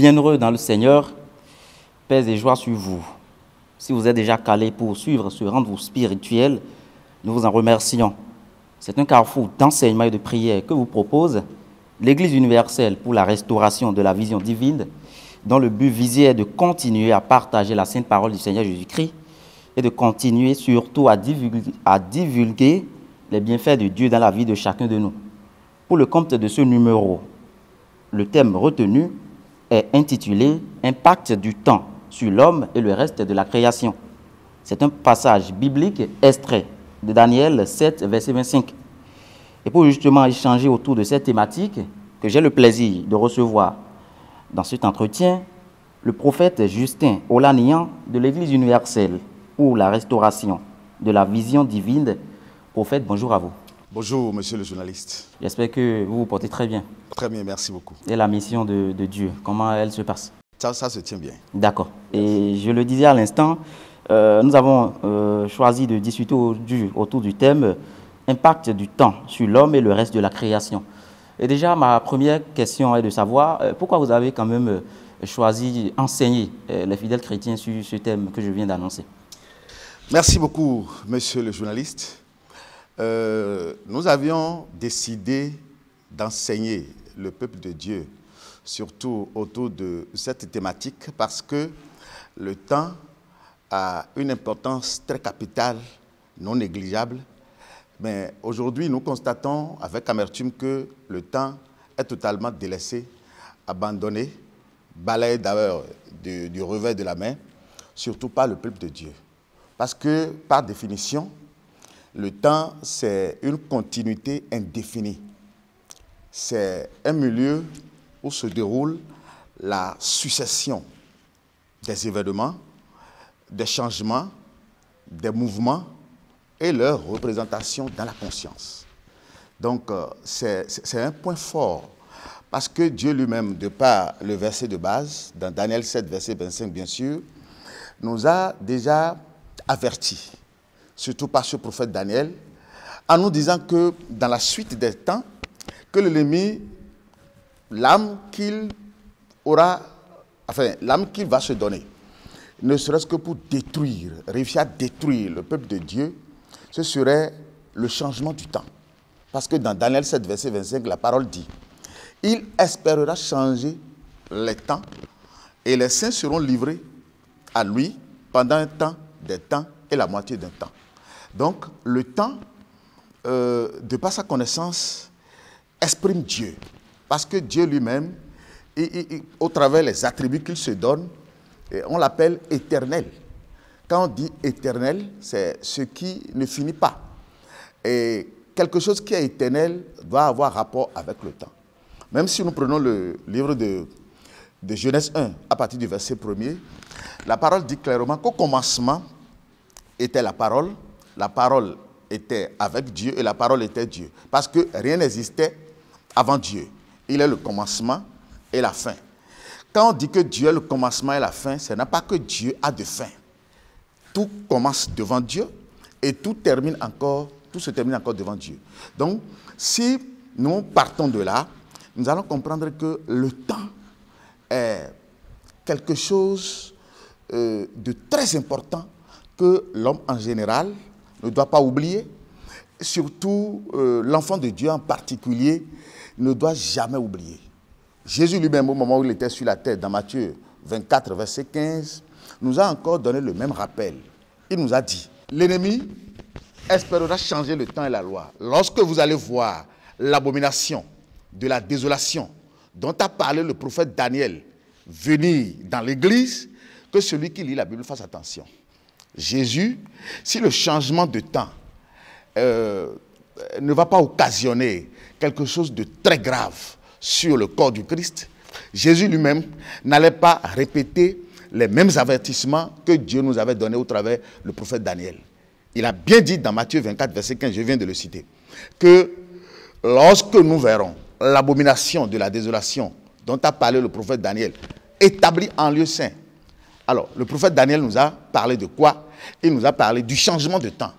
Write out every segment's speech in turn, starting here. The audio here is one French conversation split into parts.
bienheureux dans le Seigneur, paix et joie sur vous. Si vous êtes déjà calés pour suivre ce rendez-vous spirituel, nous vous en remercions. C'est un carrefour d'enseignement et de prière que vous propose l'Église universelle pour la restauration de la vision divine, dont le but visé est de continuer à partager la sainte parole du Seigneur Jésus-Christ et de continuer surtout à divulguer les bienfaits de Dieu dans la vie de chacun de nous. Pour le compte de ce numéro, le thème retenu est intitulé « Impact du temps sur l'homme et le reste de la création ». C'est un passage biblique extrait de Daniel 7, verset 25. Et pour justement échanger autour de cette thématique, que j'ai le plaisir de recevoir dans cet entretien, le prophète Justin Olaniyan de l'Église universelle pour la restauration de la vision divine. Prophète, bonjour à vous. Bonjour, monsieur le journaliste. J'espère que vous vous portez très bien. Très bien, merci beaucoup. Et la mission de Dieu, comment elle se passe? Ça se tient bien. D'accord. Et je le disais à l'instant, nous avons choisi de discuter autour du thème « Impact du temps sur l'homme et le reste de la création ». Et déjà, ma première question est de savoir pourquoi vous avez quand même choisi d'enseigner les fidèles chrétiens sur ce thème que je viens d'annoncer. Merci beaucoup, monsieur le journaliste. Nous avions décidé d'enseigner le peuple de Dieu, surtout autour de cette thématique, parce que le temps a une importance très capitale, non négligeable. Mais aujourd'hui, nous constatons avec amertume que le temps est totalement délaissé, abandonné, balayé d'ailleurs du revers de la main, surtout par le peuple de Dieu. Parce que, par définition, le temps, c'est une continuité indéfinie. C'est un milieu où se déroule la succession des événements, des changements, des mouvements et leur représentation dans la conscience. Donc, c'est un point fort parce que Dieu lui-même, de par le verset de base, dans Daniel 7, verset 25, bien sûr, nous a déjà avertis, surtout par ce prophète Daniel, en nous disant que dans la suite des temps, que l'ennemi, l'âme qu'il va se donner, ne serait-ce que pour détruire, réussir à détruire le peuple de Dieu, ce serait le changement du temps. Parce que dans Daniel 7, verset 25, la parole dit « Il espérera changer les temps et les saints seront livrés à lui pendant un temps, des temps et la moitié d'un temps. » Donc, le temps, de par sa connaissance, exprime Dieu. Parce que Dieu lui-même, au travers des attributs qu'il se donne, on l'appelle éternel. Quand on dit éternel, c'est ce qui ne finit pas. Et quelque chose qui est éternel doit avoir rapport avec le temps. Même si nous prenons le livre de Genèse 1, à partir du verset 1er, la parole dit clairement qu'au commencement était la parole était avec Dieu et la parole était Dieu. Parce que rien n'existait avant Dieu. Il est le commencement et la fin. Quand on dit que Dieu est le commencement et la fin, ce n'est pas que Dieu a de fin. Tout commence devant Dieu et tout se termine encore devant Dieu. Donc, si nous partons de là, nous allons comprendre que le temps est quelque chose de très important que l'homme en général ne doit pas oublier. Surtout, l'enfant de Dieu en particulier ne doit jamais oublier. Jésus lui-même, au moment où il était sur la terre, dans Matthieu 24, verset 15, nous a encore donné le même rappel. Il nous a dit, l'ennemi espérera changer le temps et la loi. Lorsque vous allez voir l'abomination de la désolation dont a parlé le prophète Daniel venir dans l'église, que celui qui lit la Bible fasse attention. Jésus, si le changement de temps ne va pas occasionner quelque chose de très grave sur le corps du Christ, Jésus lui-même n'allait pas répéter les mêmes avertissements que Dieu nous avait donnés au travers le prophète Daniel. Il a bien dit dans Matthieu 24, verset 15, je viens de le citer, que lorsque nous verrons l'abomination de la désolation dont a parlé le prophète Daniel, établie en lieu saint. Alors, le prophète Daniel nous a parlé de quoi? Il nous a parlé du changement de temps.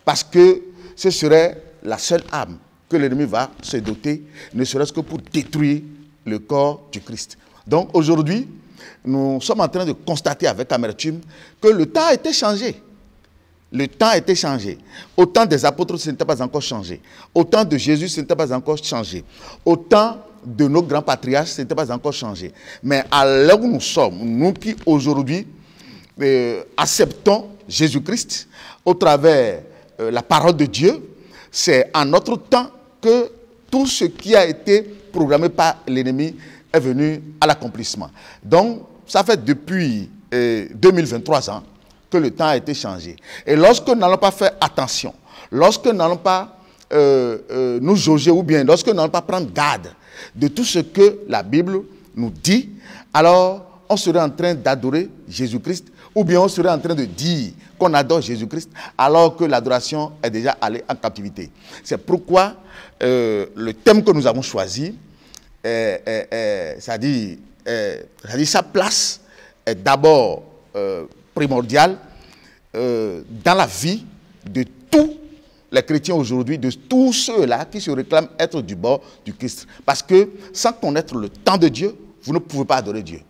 Parce que ce serait la seule âme que l'ennemi va se doter, ne serait-ce que pour détruire le corps du Christ. Donc aujourd'hui, nous sommes en train de constater avec amertume que le temps a été changé. Le temps a été changé. Au temps des apôtres, ce n'était pas encore changé. Au temps de Jésus, ce n'était pas encore changé. Au temps de nos grands patriarches, ce n'était pas encore changé. Mais à l'heure où nous sommes, nous qui aujourd'hui acceptons Jésus-Christ au travers la parole de Dieu, c'est en notre temps que tout ce qui a été programmé par l'ennemi est venu à l'accomplissement. Donc, ça fait depuis 2023 ans que le temps a été changé. Et lorsque nous n'allons pas faire attention, lorsque nous n'allons pas nous jauger ou bien lorsque nous n'allons pas prendre garde de tout ce que la Bible nous dit, alors on serait en train d'adorer Jésus-Christ ou bien on serait en train de dire qu'on adore Jésus-Christ alors que l'adoration est déjà allée en captivité. C'est pourquoi le thème que nous avons choisi, c'est-à-dire sa place est d'abord primordiale dans la vie de tous les chrétiens aujourd'hui, de tous ceux-là qui se réclament être du bord du Christ. Parce que sans connaître le temps de Dieu, vous ne pouvez pas adorer Dieu.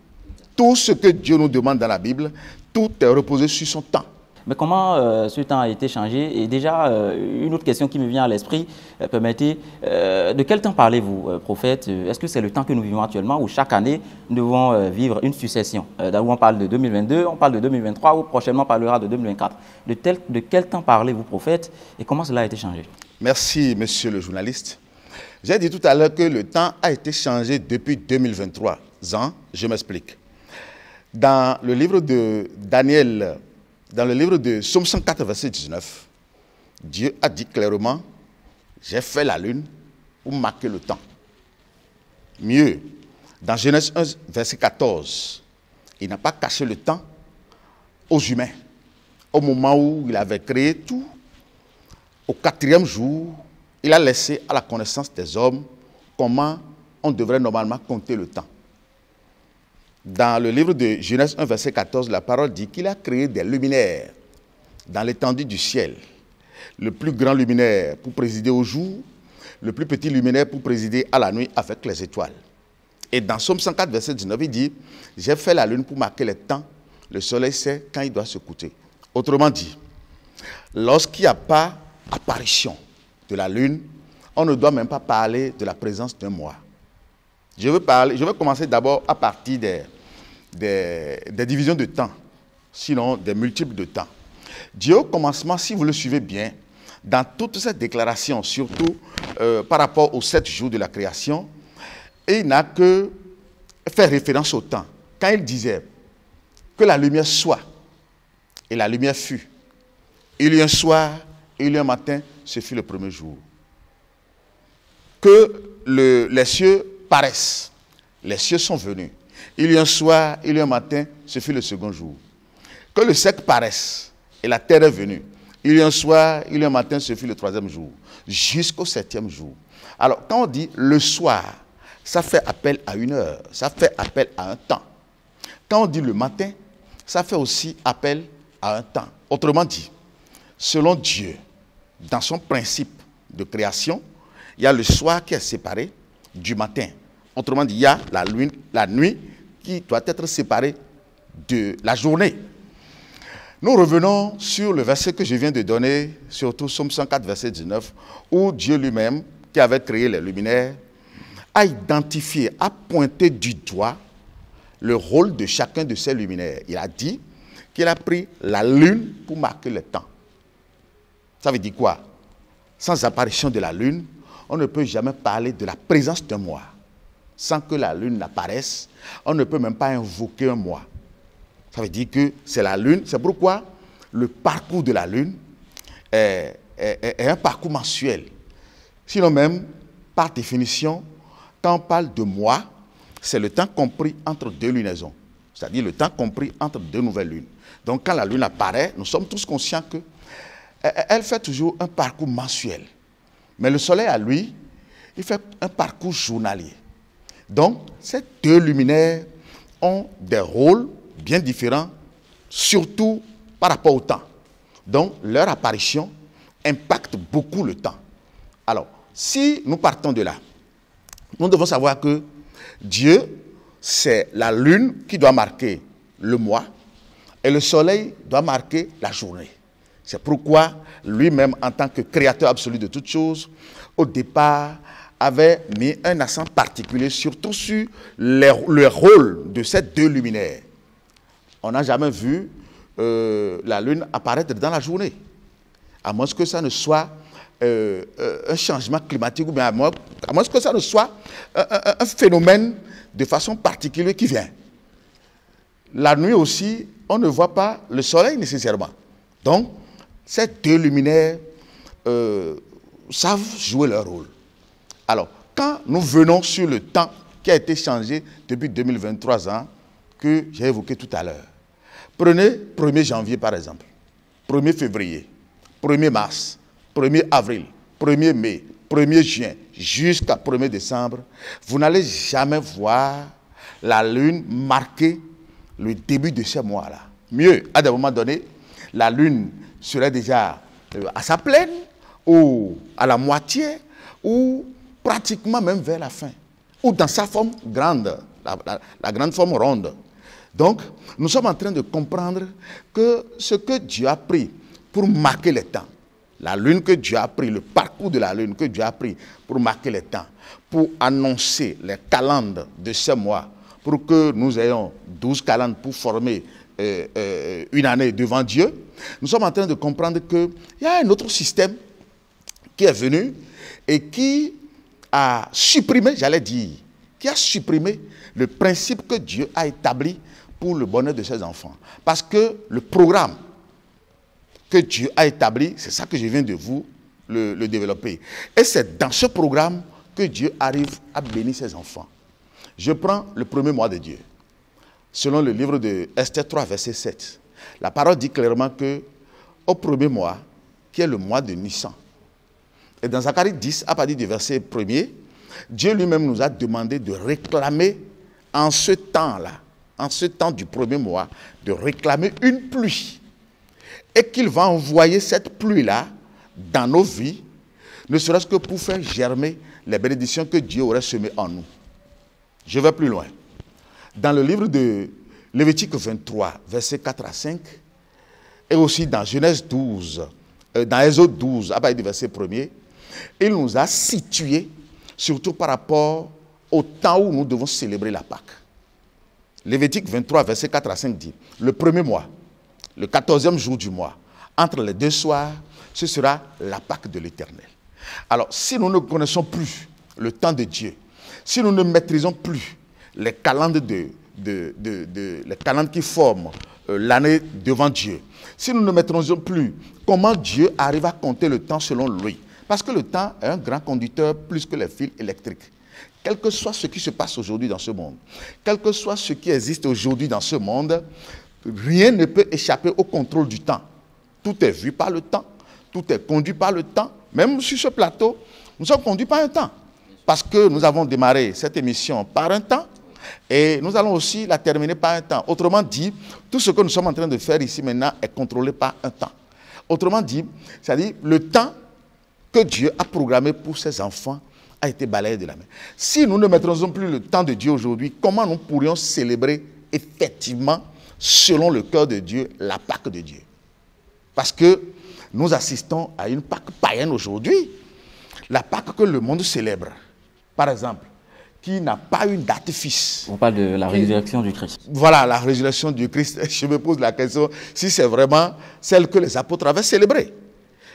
Tout ce que Dieu nous demande dans la Bible, tout est reposé sur son temps. Mais comment ce temps a été changé? Et déjà, une autre question qui me vient à l'esprit, permettez, de quel temps parlez-vous, prophète? Est-ce que c'est le temps que nous vivons actuellement ou chaque année, nous devons vivre une succession? Là où on parle de 2022, on parle de 2023 ou prochainement on parlera de 2024. De quel temps parlez-vous, prophète, et comment cela a été changé? Merci, monsieur le journaliste. J'ai dit tout à l'heure que le temps a été changé depuis 2023 ans. Je m'explique. Dans le livre de Daniel, dans le livre de Psaume 104, verset 19, Dieu a dit clairement, j'ai fait la lune pour marquer le temps. Mieux, dans Genèse 1, verset 14, il n'a pas caché le temps aux humains. Au moment où il avait créé tout, au 4e jour, il a laissé à la connaissance des hommes comment on devrait normalement compter le temps. Dans le livre de Genèse 1, verset 14, la parole dit qu'il a créé des luminaires dans l'étendue du ciel. Le plus grand luminaire pour présider au jour, le plus petit luminaire pour présider à la nuit avec les étoiles. Et dans Psaume 104, verset 19, il dit, j'ai fait la lune pour marquer les temps, le soleil sait quand il doit se coucher. Autrement dit, lorsqu'il n'y a pas apparition de la lune, on ne doit même pas parler de la présence d'un mois. Je vais commencer d'abord à partir des divisions de temps, sinon des multiples de temps. Dieu, au commencement, si vous le suivez bien, dans toutes ces déclarations, surtout par rapport aux 7 jours de la création, il n'a que fait référence au temps. Quand il disait que la lumière soit, et la lumière fut, il y a un soir, il y a un matin, ce fut le premier jour. Que les cieux paraissent. Les cieux sont venus. Il y a un soir, il y a un matin, ce fut le second jour. Que le sec paraisse et la terre est venue. Il y a un soir, il y a un matin, ce fut le 3e jour. Jusqu'au 7e jour. Alors, quand on dit le soir, ça fait appel à une heure. Ça fait appel à un temps. Quand on dit le matin, ça fait aussi appel à un temps. Autrement dit, selon Dieu, dans son principe de création, il y a le soir qui est séparé du matin. Autrement dit, il y a la nuit qui doit être séparée de la journée. Nous revenons sur le verset que je viens de donner, surtout Psaume 104, verset 19, où Dieu lui-même, qui avait créé les luminaires, a identifié, a pointé du doigt le rôle de chacun de ces luminaires. Il a dit qu'il a pris la lune pour marquer le temps. Ça veut dire quoi? Sans apparition de la lune, on ne peut jamais parler de la présence d'un mois. Sans que la lune n'apparaisse, on ne peut même pas invoquer un mois. Ça veut dire que c'est la lune. C'est pourquoi le parcours de la lune est un parcours mensuel. Sinon même, par définition, quand on parle de mois, c'est le temps compris entre 2 lunaisons. C'est-à-dire le temps compris entre 2 nouvelles lunes. Donc quand la lune apparaît, nous sommes tous conscients qu'elle fait toujours un parcours mensuel. Mais le soleil, à lui, il fait un parcours journalier. Donc, ces 2 luminaires ont des rôles bien différents, surtout par rapport au temps. Donc, leur apparition impacte beaucoup le temps. Alors, si nous partons de là, nous devons savoir que Dieu c'est la lune qui doit marquer le mois et le soleil doit marquer la journée. C'est pourquoi lui-même, en tant que créateur absolu de toutes choses, au départ, avait mis un accent particulier, surtout sur le rôle de ces deux luminaires. On n'a jamais vu la lune apparaître dans la journée, à moins que ça ne soit un changement climatique, ou bien à moins que ça ne soit un phénomène de façon particulière qui vient. La nuit aussi, on ne voit pas le soleil nécessairement. Donc, ces deux luminaires savent jouer leur rôle. Alors, quand nous venons sur le temps qui a été changé depuis 2023 ans, que j'ai évoqué tout à l'heure, prenez 1er janvier par exemple, 1er février, 1er mars, 1er avril, 1er mai, 1er juin, jusqu'à 1er décembre, vous n'allez jamais voir la lune marquer le début de ce mois-là. Mieux, à des moments donnés, la lune serait déjà à sa pleine, ou à la moitié, ou pratiquement même vers la fin, ou dans sa forme grande, la grande forme ronde. Donc, nous sommes en train de comprendre que ce que Dieu a pris pour marquer les temps, la lune que Dieu a pris, le parcours de la lune que Dieu a pris pour marquer les temps, pour annoncer les calendes de ce mois, pour que nous ayons 12 calendes pour former une année devant Dieu, nous sommes en train de comprendre qu'il y a un autre système qui est venu et qui a supprimé, j'allais dire, qui a supprimé le principe que Dieu a établi pour le bonheur de ses enfants. Parce que le programme que Dieu a établi, c'est ça que je viens de vous le développer. Et c'est dans ce programme que Dieu arrive à bénir ses enfants. Je prends le premier mois de Dieu. Selon le livre de Esther 3, verset 7, la parole dit clairement que au premier mois, qui est le mois de Nissan, et dans Zacharie 10, à partir du verset 1er, Dieu lui-même nous a demandé de réclamer en ce temps-là, en ce temps du premier mois, de réclamer une pluie. Et qu'il va envoyer cette pluie-là dans nos vies, ne serait-ce que pour faire germer les bénédictions que Dieu aurait semées en nous. Je vais plus loin. Dans le livre de Lévitique 23, versets 4 à 5, et aussi dans Genèse 12, dans Exode 12, à partir du verset 1er, il nous a situés, surtout par rapport au temps où nous devons célébrer la Pâque. Lévitique 23, verset 4 à 5 dit, le premier mois, le 14e jour du mois, entre les deux soirs, ce sera la Pâque de l'Éternel. Alors, si nous ne connaissons plus le temps de Dieu, si nous ne maîtrisons plus les calendes, les calendes qui forment l'année devant Dieu, si nous ne maîtrisons plus comment Dieu arrive à compter le temps selon lui, parce que le temps est un grand conducteur plus que les fils électriques. Quel que soit ce qui se passe aujourd'hui dans ce monde, quel que soit ce qui existe aujourd'hui dans ce monde, rien ne peut échapper au contrôle du temps. Tout est vu par le temps, tout est conduit par le temps. Même sur ce plateau, nous sommes conduits par un temps. Parce que nous avons démarré cette émission par un temps et nous allons aussi la terminer par un temps. Autrement dit, tout ce que nous sommes en train de faire ici maintenant est contrôlé par un temps. Autrement dit, c'est-à-dire le temps que Dieu a programmé pour ses enfants a été balayé de la main. Si nous ne maîtrisons plus le temps de Dieu aujourd'hui, comment nous pourrions célébrer effectivement, selon le cœur de Dieu, la Pâque de Dieu? Parce que nous assistons à une Pâque païenne aujourd'hui. La Pâque que le monde célèbre, par exemple, qui n'a pas une date fixe. On parle de la résurrection du Christ. Voilà, la résurrection du Christ. Je me pose la question si c'est vraiment celle que les apôtres avaient célébrée.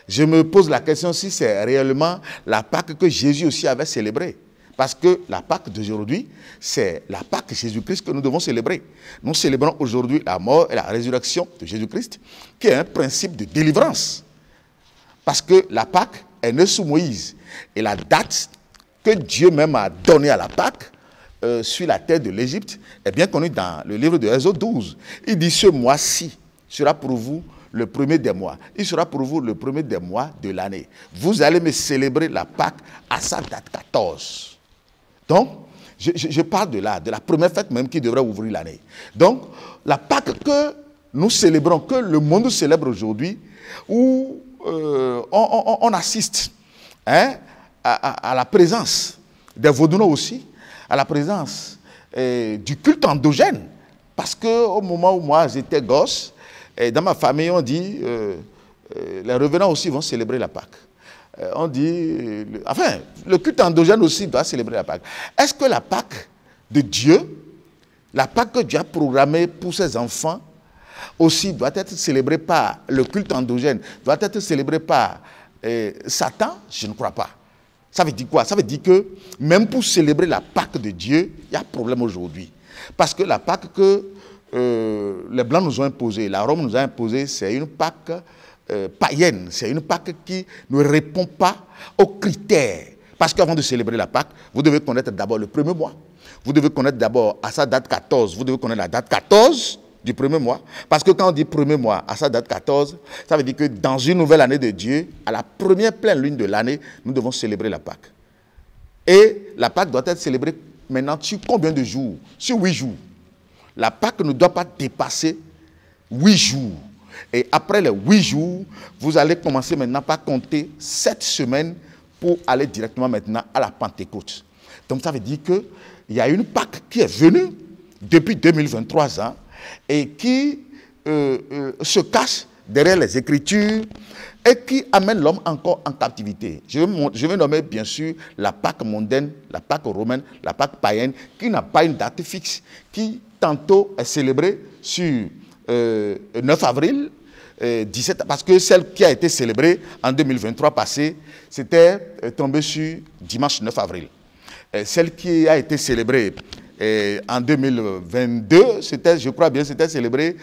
Je me pose la question si c'est réellement la Pâque que Jésus aussi avait célébrée. Parce que la Pâque d'aujourd'hui, c'est la Pâque de Jésus-Christ que nous devons célébrer. Nous célébrons aujourd'hui la mort et la résurrection de Jésus-Christ, qui est un principe de délivrance. Parce que la Pâque est née sous Moïse. Et la date que Dieu même a donnée à la Pâque, sur la terre de l'Égypte, est bien connue dans le livre de Exode 12. Il dit, ce mois-ci sera pour vous le premier des mois. Il sera pour vous le premier des mois de l'année. Vous allez me célébrer la Pâque à sa date 14. Donc, je parle de la première fête même qui devrait ouvrir l'année. Donc, la Pâque que nous célébrons, que le monde célèbre aujourd'hui, où on assiste à la présence des Vaudounais aussi, à la présence du culte endogène. Parce qu'au moment où moi j'étais gosse, dans ma famille on dit, les revenants aussi vont célébrer la Pâque. On dit, enfin, le culte endogène aussi doit célébrer la Pâque. Est-ce que la Pâque de Dieu, la Pâque que Dieu a programmée pour ses enfants, aussi doit être célébrée par le culte endogène, doit être célébrée par Satan? Je ne crois pas. Ça veut dire quoi? Ça veut dire que même pour célébrer la Pâque de Dieu, il y a problème aujourd'hui. Parce que la Pâque que les Blancs nous ont imposée, la Rome nous a imposée, c'est une Pâque païenne, c'est une Pâque qui ne répond pas aux critères. Parce qu'avant de célébrer la Pâque, vous devez connaître d'abord le premier mois. Vous devez connaître d'abord à sa date 14, vous devez connaître la date 14 du premier mois. Parce que quand on dit premier mois à sa date 14, ça veut dire que dans une nouvelle année de Dieu, à la première pleine lune de l'année, nous devons célébrer la Pâque. Et la Pâque doit être célébrée maintenant sur combien de jours? Sur 8 jours. La Pâque ne doit pas dépasser 8 jours. Et après les 8 jours, vous allez commencer maintenant par compter 7 semaines pour aller directement maintenant à la Pentecôte. Donc ça veut dire qu'il y a une Pâque qui est venue depuis 2023 ans et qui se cache derrière les Écritures et qui amène l'homme encore en captivité. Je vais nommer bien sûr la Pâque mondaine, la Pâque romaine, la Pâque païenne, qui n'a pas une date fixe, qui tantôt est célébrée sur 9 avril, 17, parce que celle qui a été célébrée en 2023 passé, c'était tombé sur dimanche 9 avril. Celle qui a été célébrée en 2022, c'était, je crois bien, c'était célébré,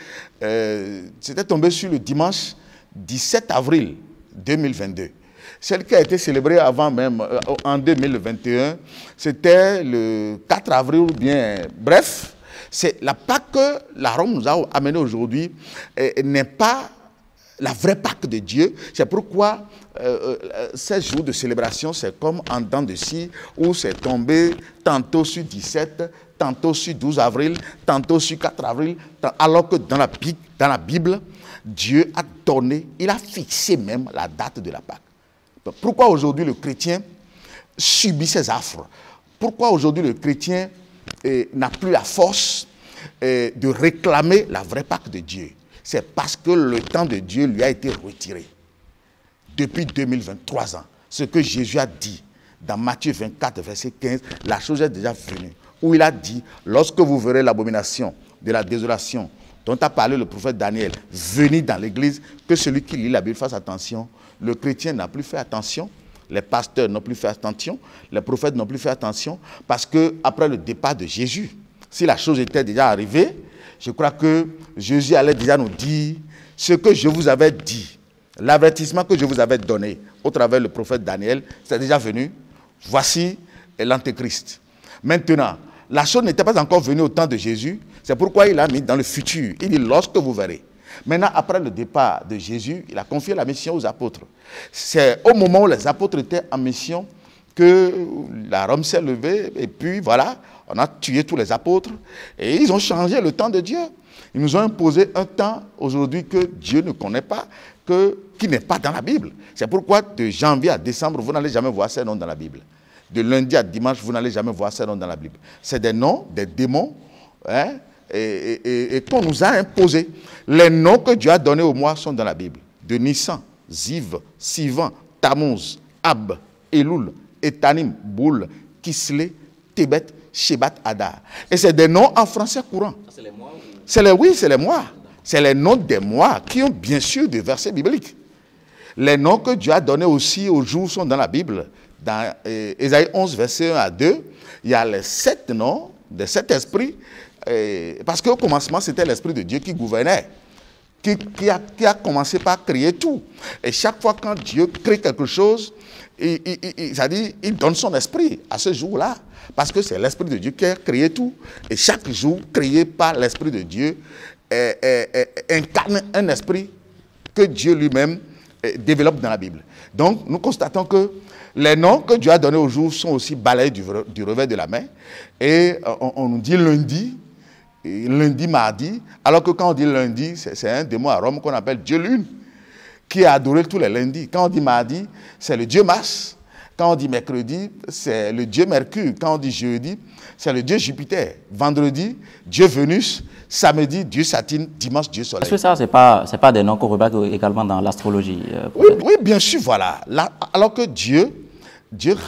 c'était tombé sur le dimanche 17 avril 2022. Celle qui a été célébrée avant même, en 2021, c'était le 4 avril ou bien, bref, c'est la Pâque que la Rome nous a amenée aujourd'hui n'est pas la vraie Pâque de Dieu. C'est pourquoi ces jours de célébration, c'est comme en dents de scie, où c'est tombé tantôt sur 17, tantôt sur 12 avril, tantôt sur 4 avril, alors que dans la Bible, Dieu a donné, il a fixé même la date de la Pâque. Donc, pourquoi aujourd'hui le chrétien subit ces affres? Pourquoi aujourd'hui le chrétien n'a plus la force de réclamer la vraie Pâque de Dieu? C'est parce que le temps de Dieu lui a été retiré. Depuis 2023 ans, ce que Jésus a dit dans Matthieu 24, verset 15, la chose est déjà venue. Où il a dit, lorsque vous verrez l'abomination de la désolation dont a parlé le prophète Daniel, venir dans l'église, que celui qui lit la Bible fasse attention. Le chrétien n'a plus fait attention, les pasteurs n'ont plus fait attention, les prophètes n'ont plus fait attention, parce qu'après le départ de Jésus, si la chose était déjà arrivée, je crois que Jésus allait déjà nous dire ce que je vous avais dit, l'avertissement que je vous avais donné au travers du prophète Daniel, c'est déjà venu. Voici l'Antéchrist. Maintenant, la chose n'était pas encore venue au temps de Jésus, c'est pourquoi il a mis dans le futur. Il dit lorsque vous verrez. Maintenant, après le départ de Jésus, il a confié la mission aux apôtres. C'est au moment où les apôtres étaient en mission que la Rome s'est levée et puis voilà, on a tué tous les apôtres et ils ont changé le temps de Dieu. Ils nous ont imposé un temps aujourd'hui que Dieu ne connaît pas, qui n'est pas dans la Bible. C'est pourquoi de janvier à décembre, vous n'allez jamais voir ces noms dans la Bible. De lundi à dimanche, vous n'allez jamais voir ces noms dans la Bible. C'est des noms, des démons, hein, et qu'on nous a imposés. Les noms que Dieu a donnés aux mois sont dans la Bible. De Nissan, Ziv, Sivan, Tammuz, Ab, Elul, Etanim, Boul, Kisle, Tébet, Shebat, Adar. Et c'est des noms en français courant. C'est les mois? Oui, c'est les mois. C'est les noms des mois qui ont bien sûr des versets bibliques. Les noms que Dieu a donnés aussi aux jours sont dans la Bible. Dans Ésaïe 11, verset 1 à 2, il y a les 7 noms de 7 esprits. Parce qu'au commencement, c'était l'Esprit de Dieu qui gouvernait, qui a commencé par créer tout. Et chaque fois quand Dieu crée quelque chose, il donne son esprit à ce jour-là. Parce que c'est l'Esprit de Dieu qui a créé tout. Et chaque jour créé par l'Esprit de Dieu incarne un esprit que Dieu lui-même développe dans la Bible. Donc, nous constatons que les noms que Dieu a donnés aux jours sont aussi balayés du revers de la main. Et on nous dit lundi, mardi, alors que quand on dit lundi, c'est un démon à Rome qu'on appelle Dieu Lune, qui est adoré tous les lundis. Quand on dit mardi, c'est le Dieu Mars. Quand on dit mercredi, c'est le dieu Mercure. Quand on dit jeudi, c'est le dieu Jupiter. Vendredi, dieu Vénus. Samedi, dieu Saturne. Dimanche, dieu Soleil. Est-ce que ça, c'est pas des noms qu'on remarque également dans l'astrologie? Oui, bien sûr, voilà. Alors que Dieu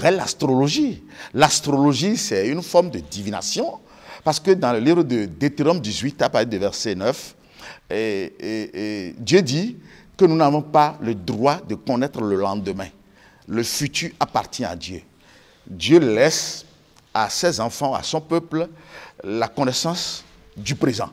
règle l'astrologie. L'astrologie, c'est une forme de divination. Parce que dans le livre de Deutéronome 18, à partir du verset 9, Dieu dit que nous n'avons pas le droit de connaître le lendemain. Le futur appartient à Dieu. Dieu laisse à ses enfants, à son peuple, la connaissance du présent.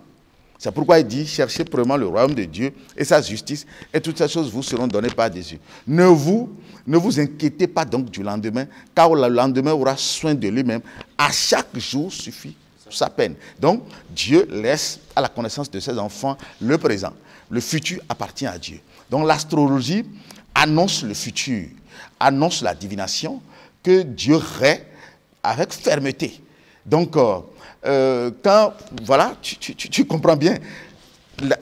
C'est pourquoi il dit, cherchez premièrement le royaume de Dieu et sa justice, et toutes ces choses vous seront données par Dieu. Ne vous inquiétez pas donc du lendemain, car le lendemain aura soin de lui-même. À chaque jour suffit sa peine. Donc, Dieu laisse à la connaissance de ses enfants le présent. Le futur appartient à Dieu. Donc, l'astrologie annonce le futur, annonce la divination que Dieu règle avec fermeté. Donc, quand, voilà, tu comprends bien,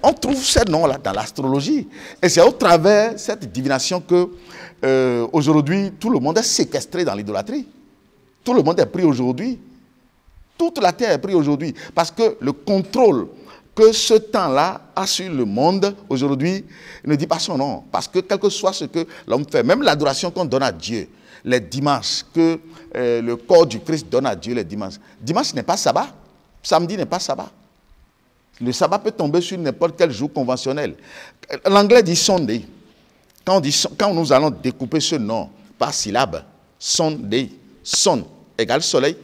on trouve ces noms-là dans l'astrologie. Et c'est au travers de cette divination que, aujourd'hui, tout le monde est séquestré dans l'idolâtrie. Tout le monde est pris aujourd'hui. Toute la terre est prise aujourd'hui. Parce que le contrôle que ce temps-là a sur le monde aujourd'hui ne dit pas son nom. Parce que quel que soit ce que l'homme fait, même l'adoration qu'on donne à Dieu, les dimanches, que le corps du Christ donne à Dieu les dimanches. Dimanche n'est pas sabbat. Samedi n'est pas sabbat. Le sabbat peut tomber sur n'importe quel jour conventionnel. L'anglais dit Sunday. Quand nous allons découper ce nom par syllabe, Sunday, sun égale soleil,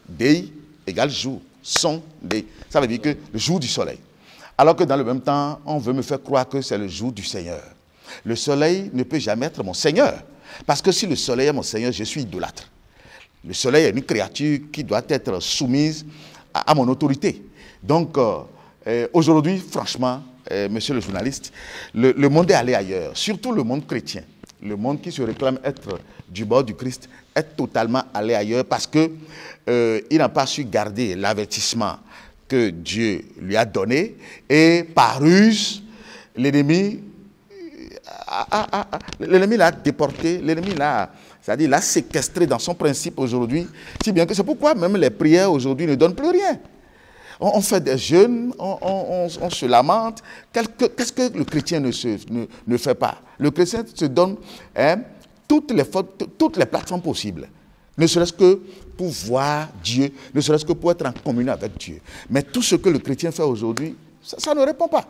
day égale jour, Sunday. Ça veut dire que le jour du soleil. Alors que dans le même temps, on veut me faire croire que c'est le jour du Seigneur. Le soleil ne peut jamais être mon Seigneur. Parce que si le soleil est mon Seigneur, je suis idolâtre. Le soleil est une créature qui doit être soumise à mon autorité. Donc, aujourd'hui, franchement, monsieur le journaliste, le monde est allé ailleurs, surtout le monde chrétien. Le monde qui se réclame être du bord du Christ est totalement allé ailleurs parce qu'il n'a pas su garder l'avertissement que Dieu lui a donné et par ruse, l'ennemi l'a déporté, l'ennemi l'a séquestré dans son principe aujourd'hui, si bien que c'est pourquoi même les prières aujourd'hui ne donnent plus rien. On fait des jeûnes, on se lamente. Qu'est-ce que le chrétien ne fait pas? Le chrétien se donne toutes les plateformes possibles. Ne serait-ce que pour voir Dieu, ne serait-ce que pour être en communion avec Dieu. Mais tout ce que le chrétien fait aujourd'hui, ça ne répond pas.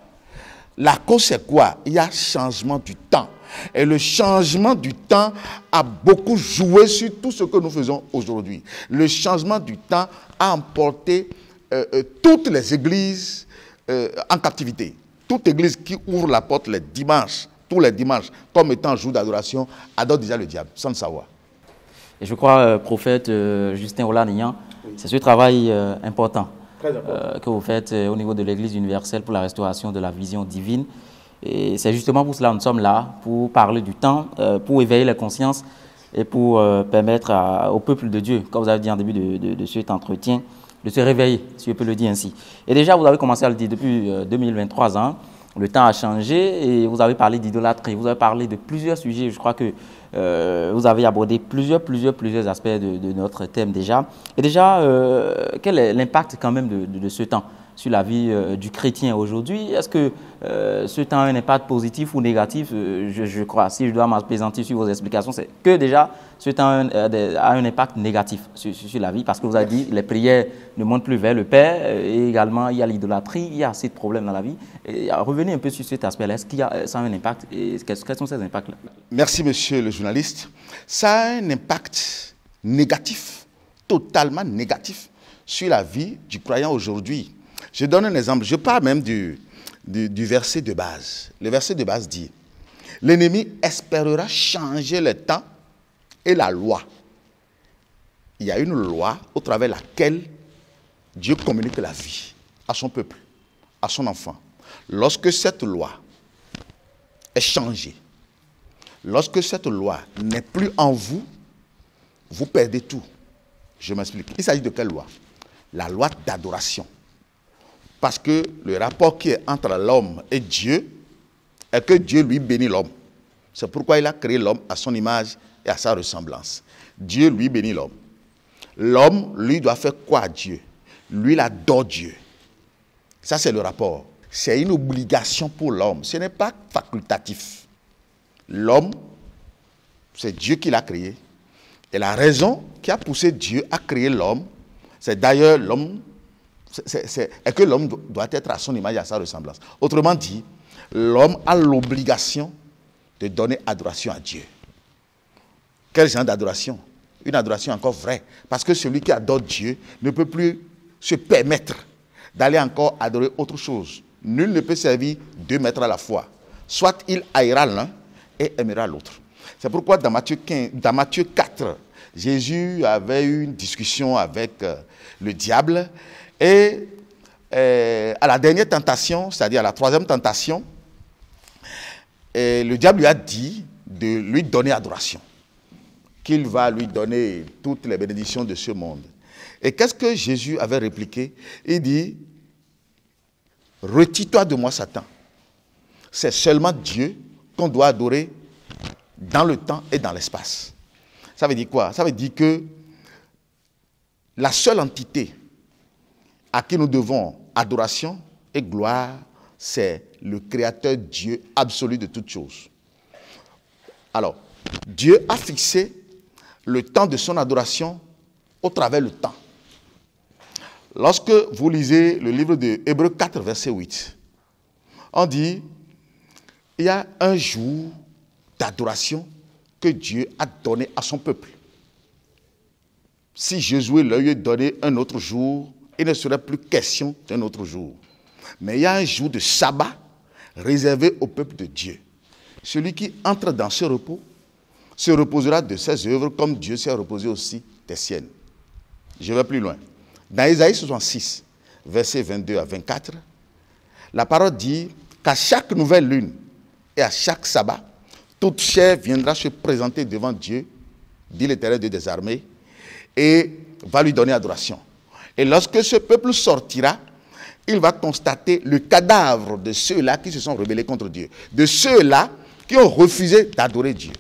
La cause, c'est quoi? Il y a changement du temps. Et le changement du temps a beaucoup joué sur tout ce que nous faisons aujourd'hui. Le changement du temps a emporté toutes les églises en captivité. Toute église qui ouvre la porte les dimanches, tous les dimanches, comme étant jour d'adoration, adore déjà le diable, sans le savoir. Et je crois, prophète Justin Olaniyan, c'est ce travail important que vous faites au niveau de l'Église universelle pour la restauration de la vision divine. Et c'est justement pour cela que nous sommes là, pour parler du temps, pour éveiller les consciences et pour permettre au peuple de Dieu, comme vous avez dit en début de cet entretien, de se réveiller, si je peux le dire ainsi. Et déjà, vous avez commencé à le dire depuis 2023 ans, le temps a changé et vous avez parlé d'idolâtrie, vous avez parlé de plusieurs sujets, je crois que vous avez abordé plusieurs aspects de notre thème déjà. Et déjà, quel est l'impact quand même de ce temps sur la vie du chrétien aujourd'hui? Est-ce que ce temps a un impact positif ou négatif? Je crois, si je dois m'apaisantir sur vos explications, c'est que déjà ce temps a un impact négatif sur la vie, parce que vous avez dit les prières ne montent plus vers le Père, et également il y a l'idolâtrie, il y a assez de problèmes dans la vie. Et revenez un peu sur cet aspect-là. Est-ce qu'il y a ça a un impact et quels sont ces impacts-là? Merci, monsieur le journaliste. Ça a un impact négatif, totalement négatif, sur la vie du croyant aujourd'hui. Je donne un exemple. Je parle même du verset de base. Le verset de base dit: l'ennemi espérera changer le temps et la loi. Il y a une loi au travers de laquelle Dieu communique la vie à son peuple, à son enfant. Lorsque cette loi est changée, lorsque cette loi n'est plus en vous, vous perdez tout. Je m'explique. Il s'agit de quelle loi? La loi d'adoration. Parce que le rapport qui est entre l'homme et Dieu est que Dieu lui bénit l'homme. C'est pourquoi il a créé l'homme à son image et à sa ressemblance. Dieu, lui, bénit l'homme. L'homme, lui, doit faire quoi à Dieu? Lui, il adore Dieu. Ça, c'est le rapport. C'est une obligation pour l'homme. Ce n'est pas facultatif. L'homme, c'est Dieu qui l'a créé. Et la raison qui a poussé Dieu à créer l'homme, c'est d'ailleurs l'homme, et que l'homme doit être à son image et à sa ressemblance. Autrement dit, l'homme a l'obligation de donner adoration à Dieu. Quel genre d'adoration? Une adoration encore vraie. Parce que celui qui adore Dieu ne peut plus se permettre d'aller encore adorer autre chose. Nul ne peut servir 2 maîtres à la fois. Soit il haïra l'un et aimera l'autre. C'est pourquoi dans Matthieu 4, Jésus avait eu une discussion avec le diable. Et à la dernière tentation, c'est-à-dire à la 3e tentation, le diable lui a dit de lui donner adoration. Qu'il va lui donner toutes les bénédictions de ce monde. Et qu'est-ce que Jésus avait répliqué? Il dit, retire-toi de moi, Satan. C'est seulement Dieu qu'on doit adorer dans le temps et dans l'espace. Ça veut dire quoi? Ça veut dire que la seule entité à qui nous devons adoration et gloire, c'est le Créateur Dieu absolu de toutes choses. Alors, Dieu a fixé le temps de son adoration au travers le temps. Lorsque vous lisez le livre de Hébreux 4, verset 8, on dit, il y a un jour d'adoration que Dieu a donné à son peuple. Si Josué leur eût donné un autre jour, il ne serait plus question d'un autre jour. Mais il y a un jour de sabbat réservé au peuple de Dieu. Celui qui entre dans ce repos se reposera de ses œuvres comme Dieu s'est reposé aussi des siennes. Je vais plus loin. Dans Isaïe 66, versets 22 à 24, la parole dit qu'à chaque nouvelle lune et à chaque sabbat, toute chair viendra se présenter devant Dieu, dit l'Éternel Dieu des armées, et va lui donner adoration. Et lorsque ce peuple sortira, il va constater le cadavre de ceux-là qui se sont rebellés contre Dieu, de ceux-là qui ont refusé d'adorer Dieu.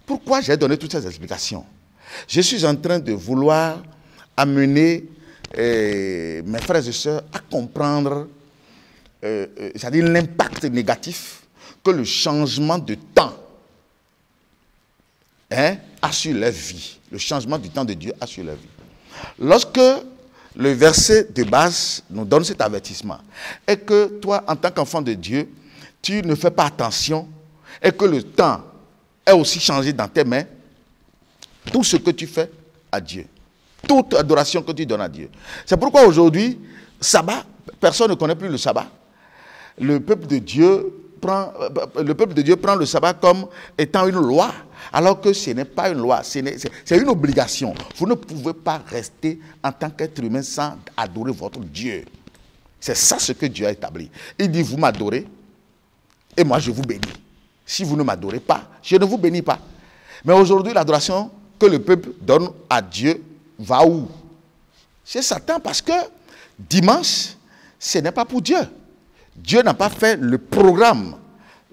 Pourquoi j'ai donné toutes ces explications? Je suis en train de vouloir amener mes frères et sœurs à comprendre c'est-à-dire l'impact négatif que le changement de temps a sur leur vie. Le changement du temps de Dieu a sur leur vie. Lorsque le verset de base nous donne cet avertissement, et que toi, en tant qu'enfant de Dieu, tu ne fais pas attention, et que le temps est aussi changé dans tes mains, tout ce que tu fais à Dieu, toute adoration que tu donnes à Dieu. C'est pourquoi aujourd'hui, sabbat, personne ne connaît plus le sabbat. Le peuple de Dieu prend le sabbat comme étant une loi, alors que ce n'est pas une loi, c'est une obligation. Vous ne pouvez pas rester en tant qu'être humain sans adorer votre Dieu. C'est ça ce que Dieu a établi. Il dit, vous m'adorez, et moi je vous bénis. Si vous ne m'adorez pas, je ne vous bénis pas. Mais aujourd'hui, l'adoration que le peuple donne à Dieu va où? Chez Satan, parce que dimanche, ce n'est pas pour Dieu. Dieu n'a pas fait le programme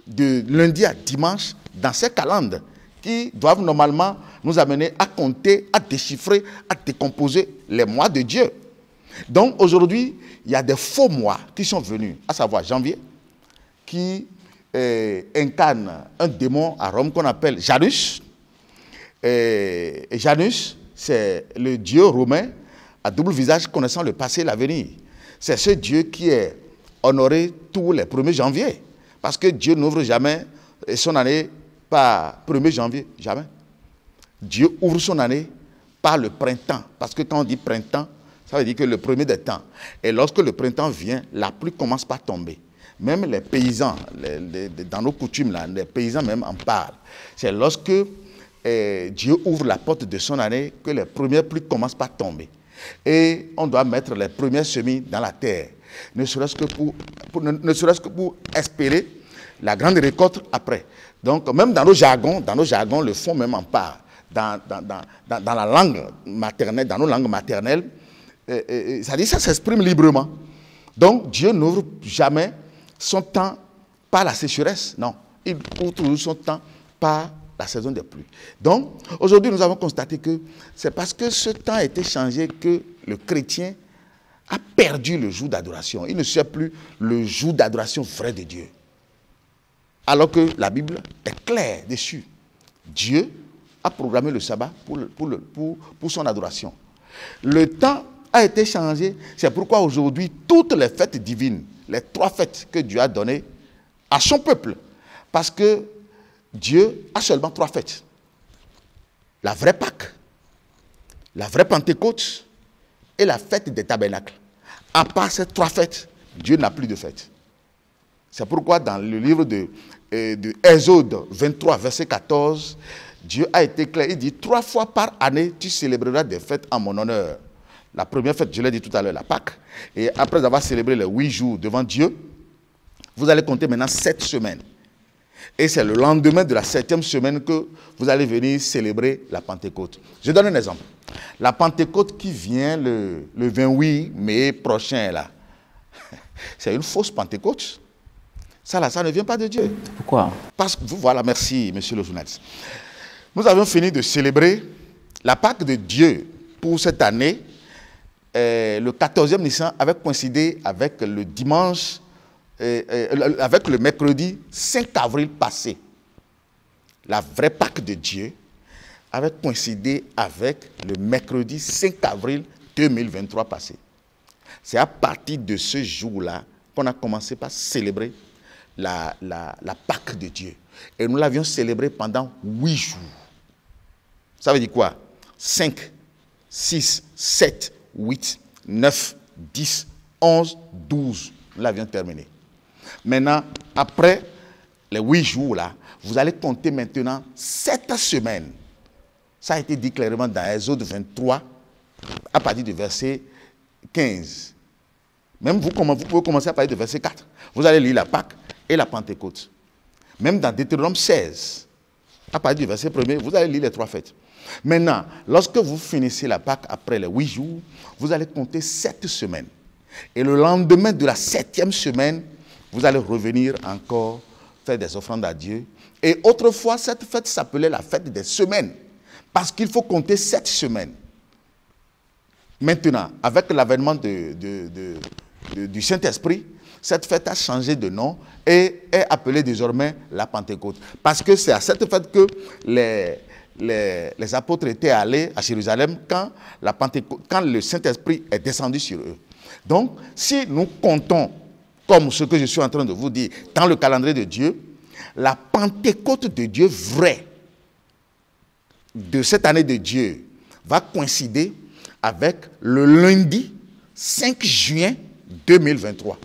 de lundi à dimanche dans ses calendes qui doivent normalement nous amener à compter, à déchiffrer, à décomposer les mois de Dieu. Donc aujourd'hui, il y a des faux mois qui sont venus, à savoir janvier, qui incarne un démon à Rome qu'on appelle Janus. Et Janus, c'est le dieu romain à double visage connaissant le passé et l'avenir. C'est ce Dieu qui est honoré tous les 1er janvier. Parce que Dieu n'ouvre jamais son année par 1er janvier. Jamais. Dieu ouvre son année par le printemps. Parce que quand on dit printemps, ça veut dire que le premier des temps. Et lorsque le printemps vient, la pluie commence par tomber. Même les paysans, dans nos coutumes, là, les paysans même en parlent. C'est lorsque Dieu ouvre la porte de son année que les premières pluies commencent par tomber. Et on doit mettre les premières semis dans la terre, ne serait-ce que pour espérer la grande récolte après. Donc, même dans nos jargons, le fond même en parle. Dans la langue maternelle, dans nos langues maternelles, ça dit ça s'exprime librement. Donc, Dieu n'ouvre jamais son temps par la sécheresse. Non, il ouvre toujours son temps par la saison des pluies. Donc, aujourd'hui, nous avons constaté que c'est parce que ce temps a été changé que le chrétien a perdu le jour d'adoration. Il ne sait plus le jour d'adoration vrai de Dieu. Alors que la Bible est claire dessus. Dieu a programmé le sabbat pour son adoration. Le temps a été changé. C'est pourquoi aujourd'hui, toutes les fêtes divines, les 3 fêtes que Dieu a données à son peuple, parce que Dieu a seulement 3 fêtes. La vraie Pâque, la vraie Pentecôte et la fête des tabernacles. À part ces 3 fêtes, Dieu n'a plus de fête. C'est pourquoi dans le livre de Exode 23, verset 14, Dieu a été clair. Il dit 3 fois par année, tu célébreras des fêtes en mon honneur. La première fête, je l'ai dit tout à l'heure, la Pâque. Et après avoir célébré les 8 jours devant Dieu, vous allez compter maintenant 7 semaines. Et c'est le lendemain de la 7e semaine que vous allez venir célébrer la Pentecôte. Je donne un exemple. La Pentecôte qui vient le 28 mai prochain, là, c'est une fausse Pentecôte. Ça, là, ça ne vient pas de Dieu. Pourquoi? Parce que, voilà, merci, monsieur le journaliste. Nous avons fini de célébrer la Pâque de Dieu pour cette année. Le 14e Nissan avait coïncidé avec le dimanche, avec le mercredi 5 avril passé. La vraie Pâque de Dieu avait coïncidé avec le mercredi 5 avril 2023 passé. C'est à partir de ce jour-là qu'on a commencé par célébrer la Pâque de Dieu. Et nous l'avions célébrée pendant 8 jours. Ça veut dire quoi? 5, 6, 7, 8, 9, 10, 11, 12. Nous l'avions terminé. Maintenant, après les 8 jours là, vous allez compter maintenant 7 semaines. Ça a été dit clairement dans Exode 23, à partir du verset 15. Même vous pouvez commencer à partir du verset 4. Vous allez lire la Pâque et la Pentecôte. Même dans Deutéronome 16, à partir du verset 1er, vous allez lire les 3 fêtes. Maintenant, lorsque vous finissez la Pâque après les 8 jours, vous allez compter 7 semaines. Et le lendemain de la 7e semaine, vous allez revenir encore faire des offrandes à Dieu. Et autrefois, cette fête s'appelait la fête des semaines. Parce qu'il faut compter 7 semaines. Maintenant, avec l'avènement du Saint-Esprit, cette fête a changé de nom et est appelée désormais la Pentecôte. Parce que c'est à cette fête que les apôtres étaient allés à Jérusalem quand le Saint-Esprit est descendu sur eux. Donc, si nous comptons, comme ce que je suis en train de vous dire, dans le calendrier de Dieu, la Pentecôte de Dieu vraie de cette année de Dieu va coïncider avec le lundi 5 juin 2023.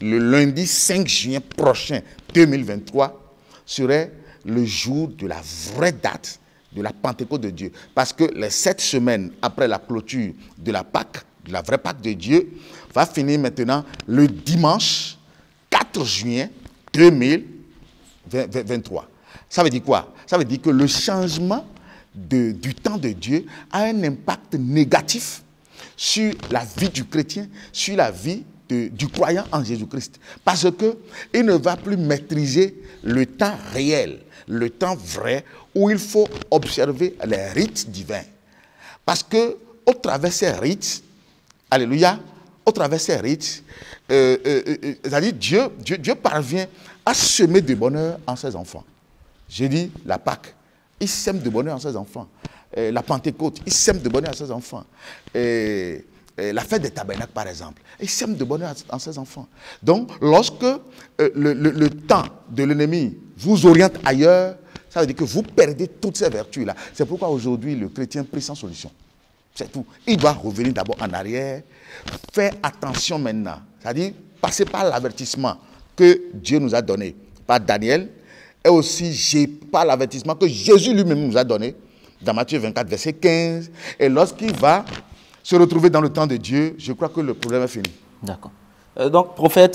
Le lundi 5 juin prochain 2023 serait le jour de la vraie date de la Pentecôte de Dieu. Parce que les 7 semaines après la clôture de la Pâque, de la vraie Pâque de Dieu, va finir maintenant le dimanche 4 juin 2023. Ça veut dire quoi? Ça veut dire que le changement du temps de Dieu a un impact négatif sur la vie du chrétien, sur la vie du croyant en Jésus-Christ. Parce qu'il ne va plus maîtriser le temps réel, le temps vrai, où il faut observer les rites divins. Parce que au travers de ces rites, alléluia, au travers de ces rites, c'est-à-dire Dieu parvient à semer de bonheur en ses enfants. J'ai dit la Pâque, il sème de bonheur en ses enfants. La Pentecôte, il sème de bonheur en ses enfants. La fête des tabernacles, par exemple, il sème de bonheur en ses enfants. Donc, lorsque le temps de l'ennemi vous oriente ailleurs, ça veut dire que vous perdez toutes ces vertus-là. C'est pourquoi aujourd'hui, le chrétien prie sans solution. C'est tout. Il doit revenir d'abord en arrière, faire attention maintenant. C'est-à-dire passer par l'avertissement que Dieu nous a donné par Daniel, et aussi par l'avertissement que Jésus lui-même nous a donné dans Matthieu 24, verset 15. Et lorsqu'il va se retrouver dans le temps de Dieu, je crois que le problème est fini. D'accord. Donc, prophète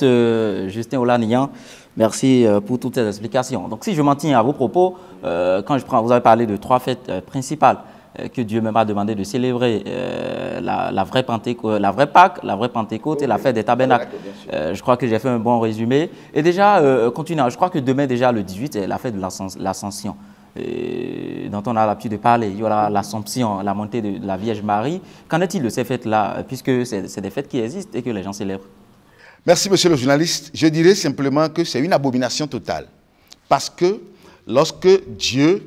Justin Olaniyan, merci pour toutes ces explications. Donc, si je m'en tiens à vos propos, quand vous avez parlé de 3 fêtes principales, que Dieu même a demandé de célébrer la vraie Pentecôte, la vraie Pâque, la vraie Pentecôte et la fête des tabernacles. Je crois que j'ai fait un bon résumé. Et déjà, continuons, je crois que demain déjà le 18 est la fête de l'Ascension, dont on a l'habitude de parler. Il y aura l'Assomption, la montée de la Vierge Marie. Qu'en est-il de ces fêtes-là, puisque c'est des fêtes qui existent et que les gens célèbrent? Merci, monsieur le journaliste. Je dirais simplement que c'est une abomination totale. Parce que lorsque Dieu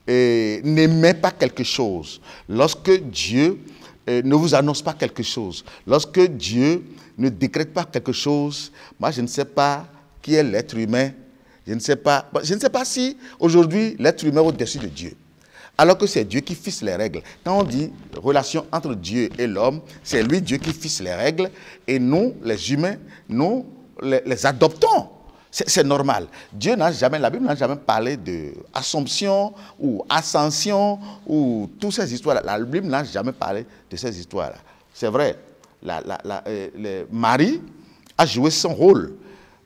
n'émet pas quelque chose, lorsque Dieu ne vous annonce pas quelque chose, lorsque Dieu ne décrète pas quelque chose, moi je ne sais pas qui est l'être humain, je ne sais pas si aujourd'hui l'être humain est au-dessus de Dieu. Alors que c'est Dieu qui fixe les règles. Quand on dit relation entre Dieu et l'homme, c'est lui, Dieu, qui fixe les règles. Et nous, les humains, nous les adoptons. C'est normal. Dieu n'a jamais, la Bible n'a jamais parlé d'Assomption ou Ascension ou toutes ces histoires-là. La Bible n'a jamais parlé de ces histoires-là. C'est vrai, Marie a joué son rôle.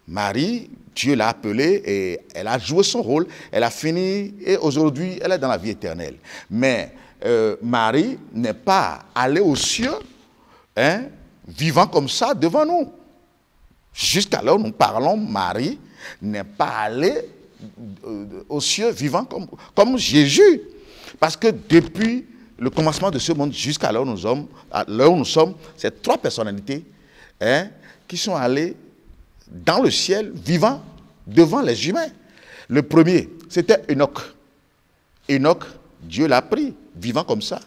Marie, Dieu l'a appelée et elle a joué son rôle. Elle a fini et aujourd'hui, elle est dans la vie éternelle. Mais Marie n'est pas allée aux cieux, vivant comme ça devant nous. Jusqu'alors, nous parlons, Marie n'est pas allée aux cieux vivant comme Jésus. Parce que depuis le commencement de ce monde jusqu'à l'heure où nous sommes, c'est 3 personnalités qui sont allées dans le ciel, vivant devant les humains. Le premier, c'était Enoch. Enoch, Dieu l'a pris, vivant comme ça.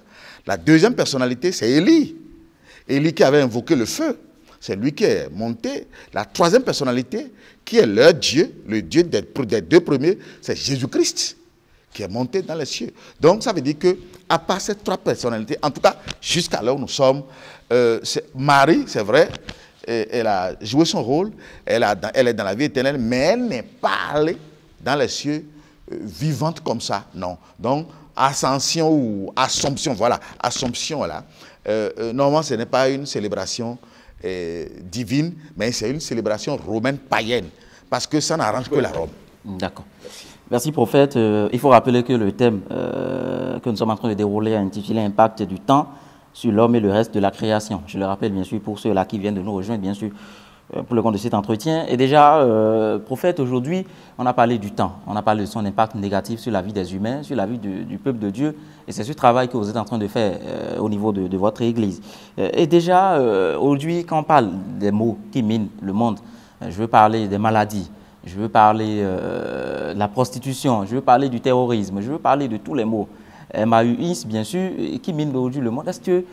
La deuxième personnalité, c'est Élie. Élie qui avait invoqué le feu. C'est lui qui est monté. La troisième personnalité, qui est leur Dieu, le Dieu des 2 premiers, c'est Jésus-Christ, qui est monté dans les cieux. Donc, ça veut dire que, à part ces 3 personnalités, en tout cas, jusqu'à là où nous sommes, Marie, c'est vrai, elle a joué son rôle, elle est dans la vie éternelle, mais elle n'est pas allée dans les cieux vivante comme ça, non. Donc, Ascension ou Assomption, voilà, Assomption, là, normalement, ce n'est pas une célébration divine, mais c'est une célébration romaine païenne, parce que ça n'arrange que la Rome. D'accord. Merci, prophète. Il faut rappeler que le thème que nous sommes en train de dérouler est intitulé « Impact du temps sur l'homme et le reste de la création ». Je le rappelle, bien sûr, pour ceux-là qui viennent de nous rejoindre, bien sûr, pour le compte de cet entretien. Et déjà, prophète, aujourd'hui, on a parlé du temps. On a parlé de son impact négatif sur la vie des humains, sur la vie du peuple de Dieu. Et c'est ce travail que vous êtes en train de faire au niveau de votre Église. Et déjà, aujourd'hui, quand on parle des maux qui minent le monde, je veux parler des maladies, je veux parler de la prostitution, je veux parler du terrorisme, je veux parler de tous les maux. MAUIS, bien sûr, qui mine aujourd'hui le monde. Est-ce que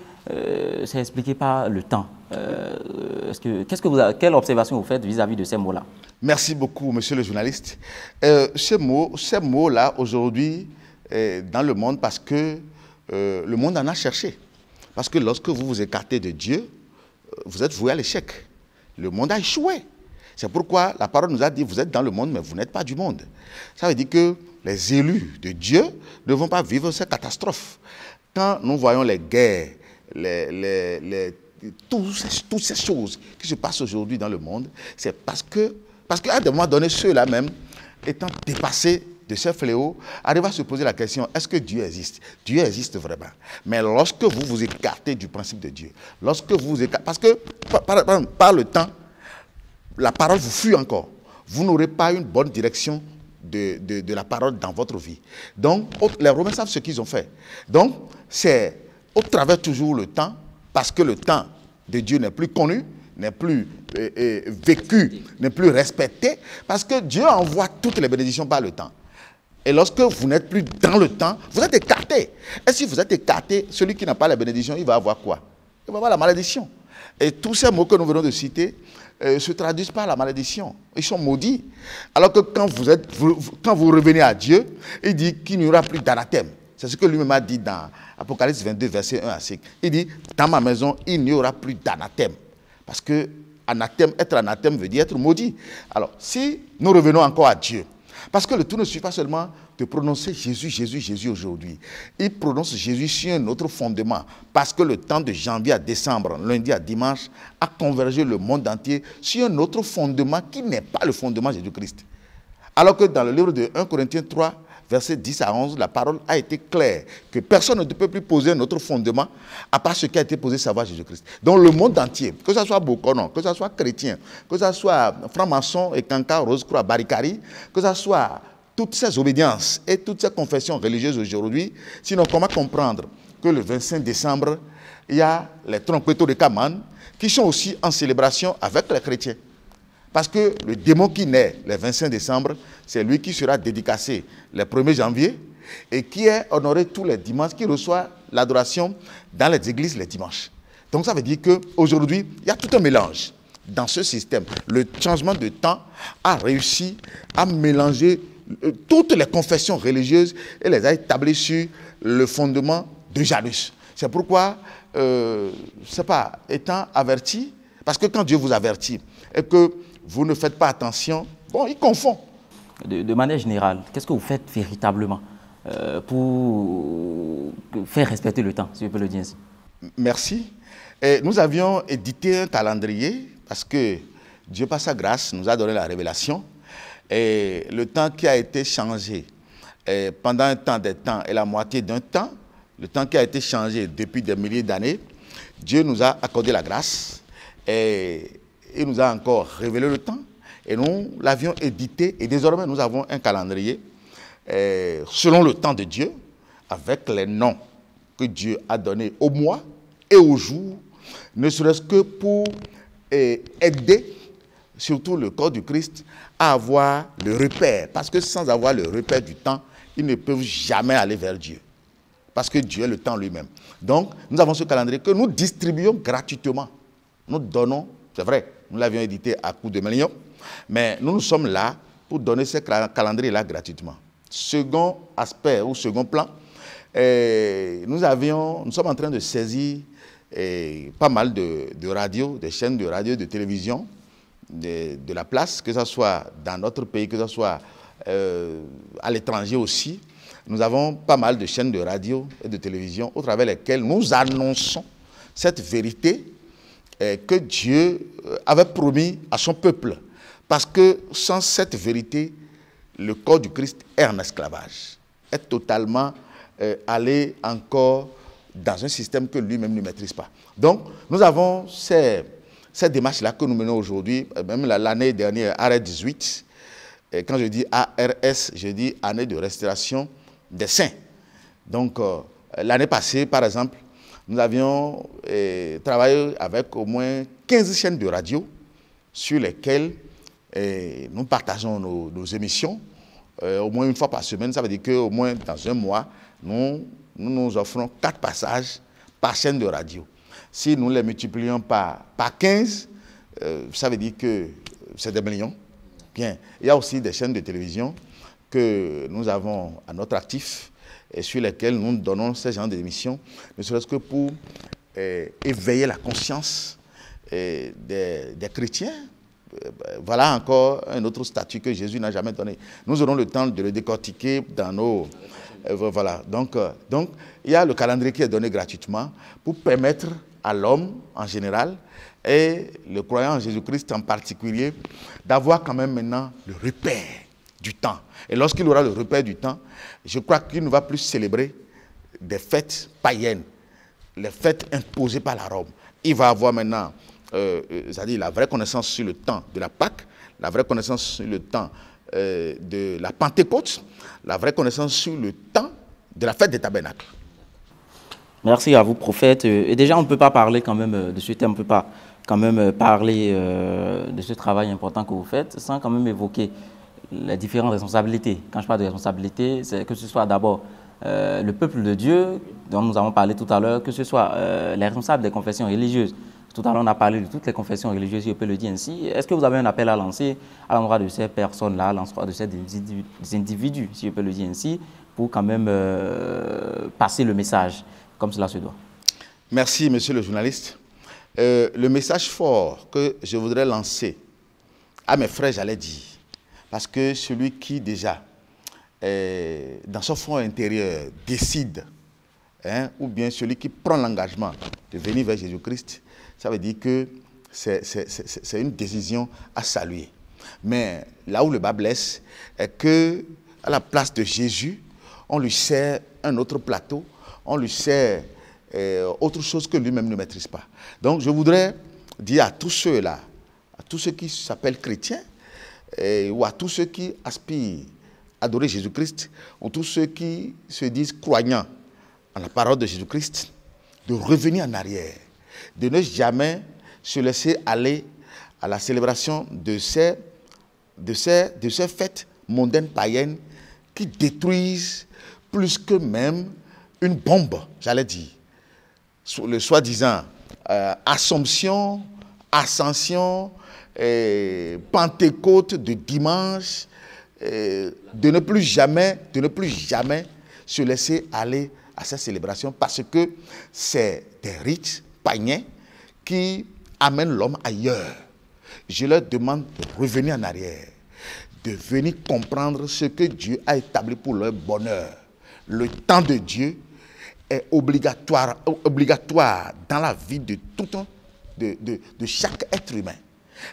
c'est expliqué par le temps? Quelle observation vous faites vis-à-vis de ces mots-là? Merci beaucoup, monsieur le journaliste. Ces mots-là, aujourd'hui, dans le monde, parce que le monde en a cherché. Parce que lorsque vous vous écartez de Dieu, vous êtes voué à l'échec. Le monde a échoué. C'est pourquoi la parole nous a dit, vous êtes dans le monde, mais vous n'êtes pas du monde. Ça veut dire que les élus de Dieu ne vont pas vivre ces catastrophes. Quand nous voyons les guerres, toutes ces choses qui se passent aujourd'hui dans le monde, c'est parce qu'à un moment donné, ceux-là même, étant dépassés de ces fléaux, arrivent à se poser la question, est-ce que Dieu existe? Dieu existe vraiment. Mais lorsque vous vous écartez du principe de Dieu, lorsque vous vous écartez, parce que par le temps, la parole vous fuit encore. Vous n'aurez pas une bonne direction de la parole dans votre vie. Donc, les Romains savent ce qu'ils ont fait. Donc, c'est au travers toujours le temps, parce que le temps de Dieu n'est plus connu, n'est plus vécu, n'est plus respecté, parce que Dieu envoie toutes les bénédictions par le temps. Et lorsque vous n'êtes plus dans le temps, vous êtes écarté. Et si vous êtes écarté, celui qui n'a pas la bénédiction, il va avoir quoi? Il va avoir la malédiction. Et tous ces mots que nous venons de citer se traduisent par la malédiction. Ils sont maudits. Alors que quand vous revenez à Dieu, il dit qu'il n'y aura plus d'anathème. C'est ce que lui-même a dit dans Apocalypse 22, verset 1 à 5. Il dit, dans ma maison, il n'y aura plus d'anathème. Parce que être anathème veut dire être maudit. Alors, si nous revenons encore à Dieu, parce que le tout ne suffit pas seulement de prononcer Jésus, Jésus, Jésus aujourd'hui. Il prononce Jésus sur un autre fondement. Parce que le temps de janvier à décembre, lundi à dimanche, a convergé le monde entier sur un autre fondement qui n'est pas le fondement Jésus-Christ. Alors que dans le livre de 1 Corinthiens 3, versets 10 à 11, la parole a été claire, que personne ne peut plus poser notre fondement à part ce qui a été posé, savoir Jésus-Christ. Donc le monde entier, que ce soit Bokonon, que ce soit chrétien, que ce soit franc-maçon et Kanka, Rose-Croix, Barikari, que ce soit toutes ces obédiences et toutes ces confessions religieuses aujourd'hui, sinon comment comprendre que le 25 décembre, il y a les trompettos de Kaman qui sont aussi en célébration avec les chrétiens. Parce que le démon qui naît le 25 décembre, c'est lui qui sera dédicacé le 1er janvier et qui est honoré tous les dimanches, qui reçoit l'adoration dans les églises les dimanches. Donc ça veut dire qu'aujourd'hui, il y a tout un mélange dans ce système. Le changement de temps a réussi à mélanger toutes les confessions religieuses et les a établies sur le fondement de Janus. C'est pourquoi, c'est pas, étant averti, parce que quand Dieu vous avertit et que vous ne faites pas attention, bon, il confond. De manière générale, qu'est-ce que vous faites véritablement pour faire respecter le temps, si je peux le dire ainsi? Merci. Et nous avions édité un calendrier parce que Dieu, par sa grâce, nous a donné la révélation. Et le temps qui a été changé pendant un temps des temps et la moitié d'un temps, le temps qui a été changé depuis des milliers d'années, Dieu nous a accordé la grâce et il nous a encore révélé le temps. Et nous l'avions édité et désormais nous avons un calendrier selon le temps de Dieu avec les noms que Dieu a donnés au mois et au jour, ne serait-ce que pour aider surtout le corps du Christ à avoir le repère. Parce que sans avoir le repère du temps, ils ne peuvent jamais aller vers Dieu. Parce que Dieu est le temps lui-même. Donc, nous avons ce calendrier que nous distribuons gratuitement. Nous donnons, c'est vrai, nous l'avions édité à coût de millions, mais nous sommes là pour donner ce calendrier-là gratuitement. Second aspect ou second plan, nous sommes en train de saisir pas mal de radios, des chaînes de radio, de télévision, de la place, que ce soit dans notre pays, que ce soit à l'étranger aussi. Nous avons pas mal de chaînes de radio et de télévision au travers lesquelles nous annonçons cette vérité que Dieu avait promis à son peuple. Parce que sans cette vérité, le corps du Christ est en esclavage, est totalement allé encore dans un système que lui-même ne maîtrise pas. Donc, nous avons cette démarche-là que nous menons aujourd'hui, même l'année dernière, ARS 18, et quand je dis ARS, je dis année de restauration des saints. Donc, l'année passée, par exemple, nous avions travaillé avec au moins 15 chaînes de radio sur lesquelles nous partageons nos émissions au moins une fois par semaine. Ça veut dire qu'au moins dans un mois, nous offrons 4 passages par chaîne de radio. Si nous les multiplions par 15, ça veut dire que c'est des millions. Bien. Il y a aussi des chaînes de télévision que nous avons à notre actif et sur lesquelles nous donnons ce genre d'émissions, ne serait-ce que pour éveiller la conscience des chrétiens. Voilà encore un autre statut que Jésus n'a jamais donné. Nous aurons le temps de le décortiquer dans nos... voilà. Donc, il y a le calendrier qui est donné gratuitement pour permettre à l'homme en général et le croyant en Jésus-Christ en particulier d'avoir quand même maintenant le repère du temps. Et lorsqu'il aura le repère du temps, je crois qu'il ne va plus célébrer des fêtes païennes, les fêtes imposées par la Rome. Il va avoir maintenant, c'est-à-dire la vraie connaissance sur le temps de la Pâque, la vraie connaissance sur le temps de la Pentecôte, la vraie connaissance sur le temps de la fête des tabernacles. Merci à vous, prophète. Et déjà, on ne peut pas parler quand même de ce thème, on ne peut pas quand même parler de ce travail important que vous faites sans quand même évoquer les différentes responsabilités. Quand je parle de responsabilité, c'est que ce soit d'abord le peuple de Dieu, dont nous avons parlé tout à l'heure, que ce soit les responsables des confessions religieuses. Tout à l'heure, on a parlé de toutes les confessions religieuses, si je peux le dire ainsi. Est-ce que vous avez un appel à lancer à l'endroit de ces personnes-là, à l'endroit de ces individus, si je peux le dire ainsi, pour quand même passer le message comme cela se doit? Merci, monsieur le journaliste. Le message fort que je voudrais lancer à mes frères, j'allais dire, parce que celui qui déjà, dans son fond intérieur, décide, ou bien celui qui prend l'engagement de venir vers Jésus-Christ, ça veut dire que c'est une décision à saluer. Mais là où le bas blesse est que à la place de Jésus, on lui sert un autre plateau, on lui sert autre chose que lui-même ne maîtrise pas. Donc je voudrais dire à tous ceux-là, à tous ceux qui s'appellent chrétiens, ou à tous ceux qui aspirent à adorer Jésus-Christ, ou tous ceux qui se disent croyants en la parole de Jésus-Christ, de revenir en arrière, de ne jamais se laisser aller à la célébration de ces fêtes mondaines païennes qui détruisent plus que même une bombe, j'allais dire. Le soi-disant Assomption, Ascension, Pentecôte de dimanche, de ne plus jamais se laisser aller à ces célébrations parce que c'est des rites païens qui amènent l'homme ailleurs. Je leur demande de revenir en arrière, de venir comprendre ce que Dieu a établi pour leur bonheur. Le temps de Dieu est obligatoire dans la vie de chaque être humain.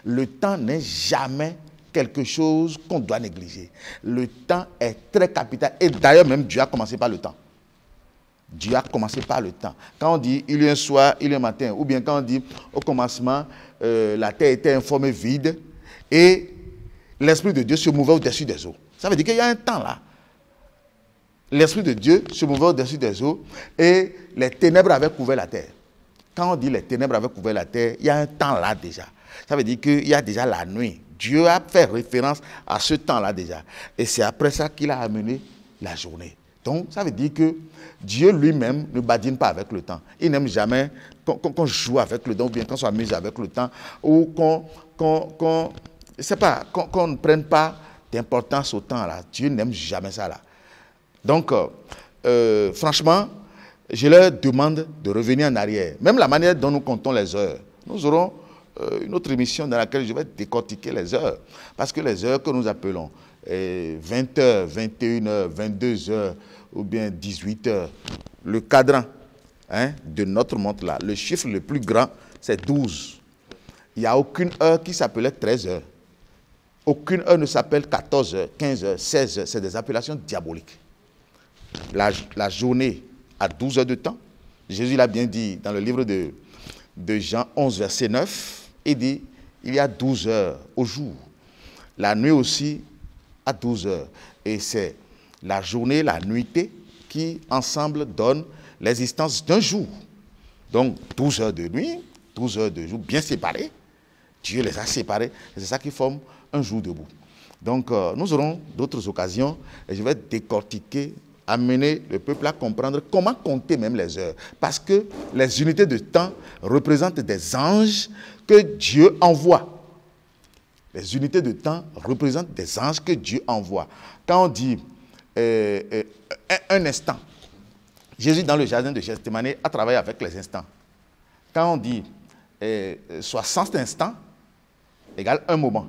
Le temps n'est jamais quelque chose qu'on doit négliger. Le temps est très capital. Et d'ailleurs, même Dieu a commencé par le temps. Dieu a commencé par le temps. Quand on dit il y a un soir, il y a un matin, ou bien quand on dit au commencement, la terre était informée vide et l'Esprit de Dieu se mouvait au-dessus des eaux. Ça veut dire qu'il y a un temps là. L'Esprit de Dieu se mouvait au-dessus des eaux et les ténèbres avaient couvert la terre. Quand on dit les ténèbres avaient couvert la terre, il y a un temps là déjà. Ça veut dire qu'il y a déjà la nuit. Dieu a fait référence à ce temps-là déjà. Et c'est après ça qu'il a amené la journée. Donc, ça veut dire que Dieu lui-même ne badine pas avec le temps. Il n'aime jamais qu'on joue avec le temps, ou bien qu'on s'amuse avec le temps, ou qu'on ne prenne pas d'importance au temps là. Dieu n'aime jamais ça là. Donc, franchement, je leur demande de revenir en arrière. Même la manière dont nous comptons les heures. Nous aurons une autre émission dans laquelle je vais décortiquer les heures. Parce que les heures que nous appelons 20h, 21h, 22h ou bien 18h, le cadran de notre montre là, le chiffre le plus grand, c'est 12. Il n'y a aucune heure qui s'appelait 13h. Aucune heure ne s'appelle 14h, 15h, 16h. C'est des appellations diaboliques. La journée a 12 heures de temps. Jésus l'a bien dit dans le livre de Jean 11, verset 9. Il dit, il y a 12 heures au jour. La nuit aussi a 12 heures. Et c'est la journée, la nuitée qui, ensemble, donnent l'existence d'un jour. Donc, 12 heures de nuit, 12 heures de jour, bien séparées. Dieu les a séparés. C'est ça qui forme un jour debout. Donc, nous aurons d'autres occasions et je vais décortiquer, amener le peuple à comprendre comment compter même les heures. Parce que les unités de temps représentent des anges que Dieu envoie. Les unités de temps représentent des anges que Dieu envoie. Quand on dit un instant, Jésus dans le jardin de Gethsémani a travaillé avec les instants. Quand on dit 60 instants égale un moment.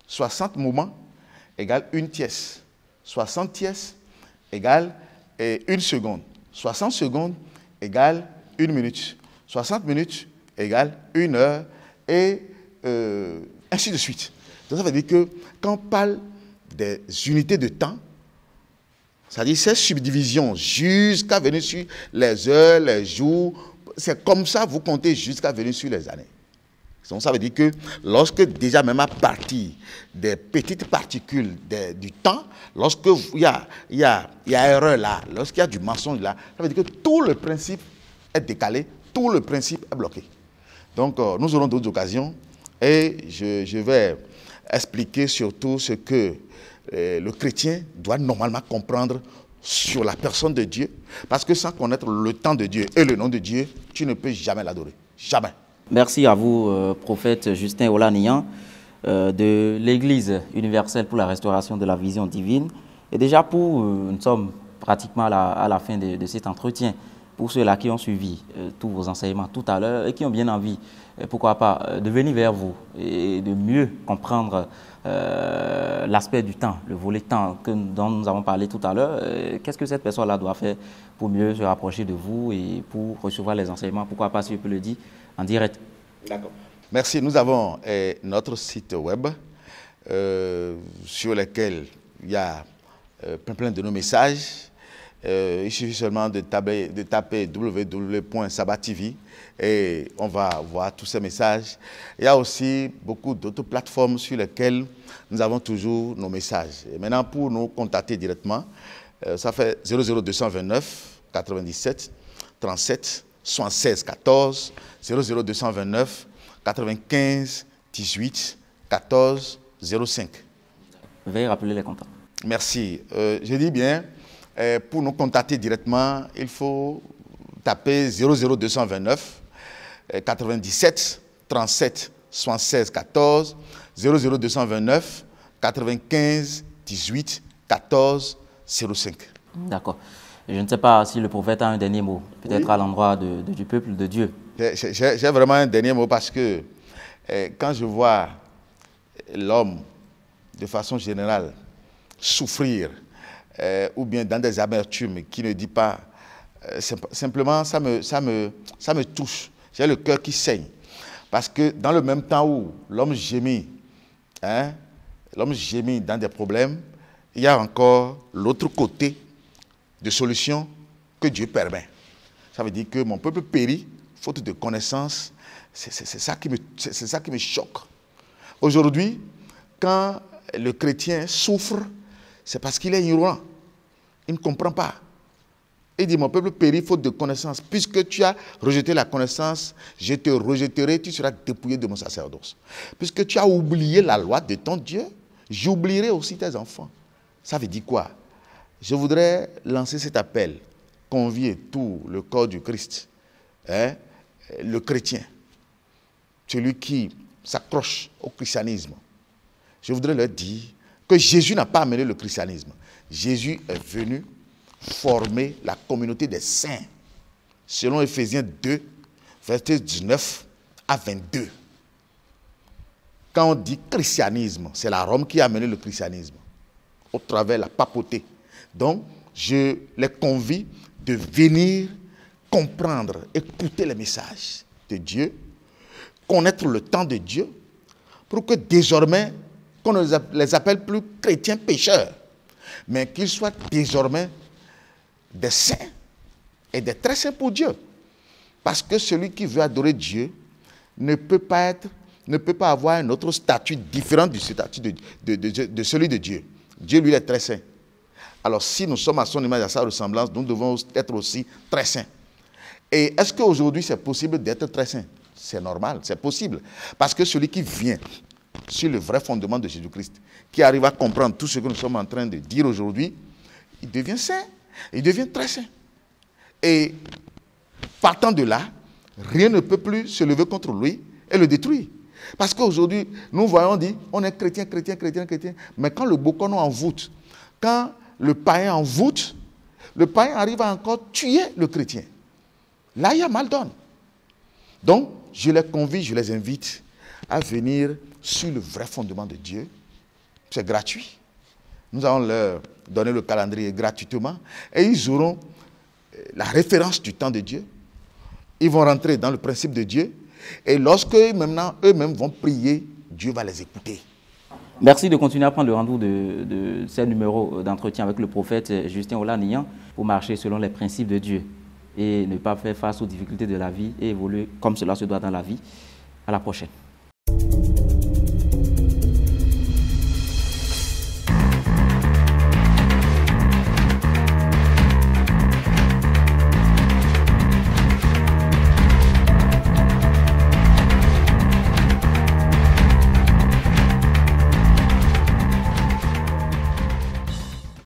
60 moments égale une tiers. 60 tiers égale une seconde. 60 secondes égale une minute. 60 minutes égale une heure et ainsi de suite. Donc ça veut dire que quand on parle des unités de temps, c'est-à-dire ces subdivisions jusqu'à venir sur les heures, les jours, c'est comme ça vous comptez jusqu'à venir sur les années. Donc ça veut dire que lorsque déjà même à partir des petites particules du temps, lorsque il y a erreur là, lorsqu'il y a du mensonge là, ça veut dire que tout le principe est décalé, tout le principe est bloqué. Donc nous aurons d'autres occasions et je vais expliquer surtout ce que le chrétien doit normalement comprendre sur la personne de Dieu. Parce que sans connaître le temps de Dieu et le nom de Dieu, tu ne peux jamais l'adorer. Jamais. Merci à vous, prophète Justin Olaniyan, de l'Église universelle pour la restauration de la vision divine. Et déjà, nous sommes pratiquement à la fin de cet entretien. Pour ceux-là qui ont suivi tous vos enseignements tout à l'heure et qui ont bien envie, pourquoi pas, de venir vers vous et de mieux comprendre l'aspect du temps, le volet temps dont nous avons parlé tout à l'heure, qu'est-ce que cette personne-là doit faire pour mieux se rapprocher de vous et pour recevoir les enseignements, pourquoi pas, si je peux le dire, en direct. D'accord. Merci. Nous avons notre site web sur lequel il y a plein de nos messages. Il suffit seulement de taper www.sabbath.tv et on va voir tous ces messages. Il y a aussi beaucoup d'autres plateformes sur lesquelles nous avons toujours nos messages. Et maintenant, pour nous contacter directement, ça fait 00229 97 37 76 14 00229 95 18 14 05. Veuillez rappeler les contacts. Merci. Je dis bien, pour nous contacter directement, il faut taper 00229 97 37 76 14 00229 95 18 14 05. D'accord. Je ne sais pas si le prophète a un dernier mot, peut-être à l'endroit du peuple de Dieu. J'ai vraiment un dernier mot parce que quand je vois l'homme, de façon générale, souffrir, ou bien dans des amertumes qui ne dit pas, simplement ça me touche. J'ai le cœur qui saigne. Parce que dans le même temps où l'homme gémit, l'homme gémit dans des problèmes, il y a encore l'autre côté de solution que Dieu permet. Ça veut dire que mon peuple périt, faute de connaissance. C'est ça qui me choque. Aujourd'hui, quand le chrétien souffre, c'est parce qu'il est ignorant. Il ne comprend pas. Il dit, mon peuple périt faute de connaissance. Puisque tu as rejeté la connaissance, je te rejetterai, tu seras dépouillé de mon sacerdoce. Puisque tu as oublié la loi de ton Dieu, j'oublierai aussi tes enfants. Ça veut dire quoi? Je voudrais lancer cet appel, convier tout le corps du Christ, le chrétien, celui qui s'accroche au christianisme. Je voudrais leur dire que Jésus n'a pas amené le christianisme. Jésus est venu former la communauté des saints, selon Éphésiens 2, versets 19 à 22. Quand on dit christianisme, c'est la Rome qui a amené le christianisme, au travers de la papauté. Donc, je les convie de venir comprendre, écouter les messages de Dieu, connaître le temps de Dieu, pour que désormais, qu'on ne les appelle plus chrétiens pécheurs, mais qu'ils soient désormais des saints et des très saints pour Dieu. Parce que celui qui veut adorer Dieu ne peut pas avoir un autre statut différent du statut de celui de Dieu. Dieu, lui, est très saint. Alors, si nous sommes à son image, à sa ressemblance, nous devons être aussi très saints. Et est-ce qu'aujourd'hui, c'est possible d'être très saint? C'est normal, c'est possible. Parce que celui qui vient sur le vrai fondement de Jésus-Christ, qui arrive à comprendre tout ce que nous sommes en train de dire aujourd'hui, il devient saint, il devient très saint. Et partant de là, rien ne peut plus se lever contre lui et le détruire. Parce qu'aujourd'hui, nous voyons dire, on est chrétien, mais quand le bocono envoûte, quand le païen envoûte, le païen arrive à encore tuer le chrétien. Là, il y a mal donne. Donc, je les convie, je les invite à venir sur le vrai fondement de Dieu. C'est gratuit. Nous allons leur donner le calendrier gratuitement et ils auront la référence du temps de Dieu. Ils vont rentrer dans le principe de Dieu et lorsque maintenant eux-mêmes vont prier, Dieu va les écouter. Merci de continuer à prendre le rendez-vous de ces numéros d'entretien avec le prophète Justin Olaniyan pour marcher selon les principes de Dieu et ne pas faire face aux difficultés de la vie et évoluer comme cela se doit dans la vie. À la prochaine.